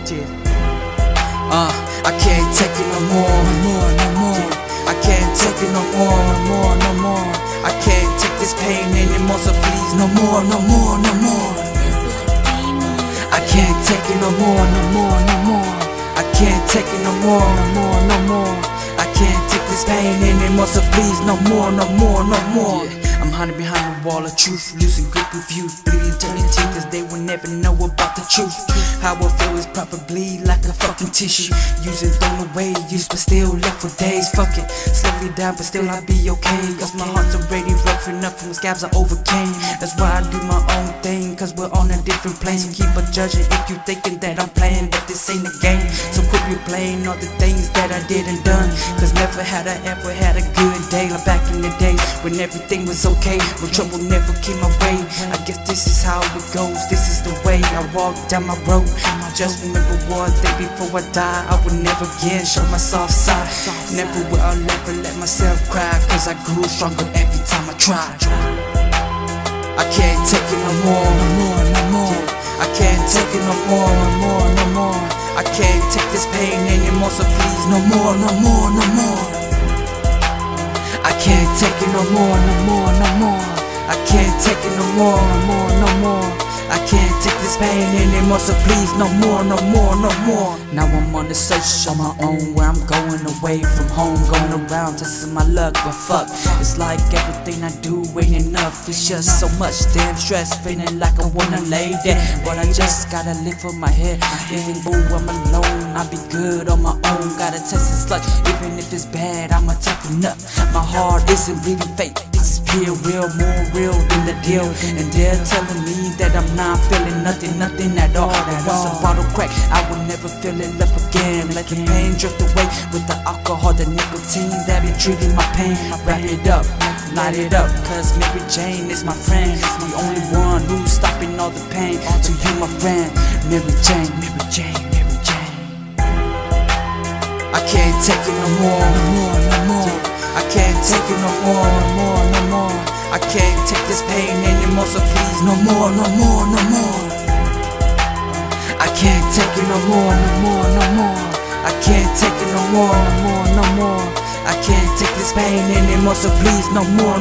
I can't take it no more. I can't take it no more. I can't take this pain anymore, so please no more. I can't take it no more. I can't take it no more. I can't take this pain anymore, so please no more. I'm hiding behind the wall of truth, losing grip with you, bleeding eternity, cause they will never know about the truth. How I feel is probably like a fucking tissue, used and thrown away, used but still left for days. Fuck it, slowly down but still I'll be okay, cause my heart's already rough enough from the scabs I overcame. That's why I do my own thing, cause we're on a different plane. So keep on judging if you thinking that I'm playing, but this ain't a game. So quit replaying all the things that I did and done, cause never had I ever had a good day like back in the days when everything was okay, when trouble never came my way. I guess this is how it goes, this is the way I walk down my road. Just remember one thing before I die, I will never again show my soft side. Never will I ever let myself cry, cause I grew stronger every time I tried. I can't take it no more. I can't take it no more. I can't take this pain anymore, so please no more. I can't take it no more. I can't take it no more. I can't take this pain anymore, so please no more. Now I'm on the search on my own, where I'm going away from home, going around testing my luck, but fuck, it's like everything I do ain't enough. It's just so much damn stress, feeling like I wanna lay there, but I just gotta live for my head. Even though I'm alone, I'll be good on my own. Gotta test this luck, even if it's bad, I'ma toughen up. My heart isn't bleeding fake, this is pure real, more real than the deal. And they're telling me that I'm not feeling nothing at all. And once a bottle crack, I will never fill it up again. Let the pain drift away with the alcohol, the nicotine that be treating my pain. Wrap it up, light it up, cause Mary Jane is my friend. It's the only one who's stopping all the pain. To you my friend, Mary Jane. I can't take it no more. I can't take it no more. I can't take this pain anymore, so please no more. I can't take it no more. I can't take it no more. I can't take this pain anymore, so please no more.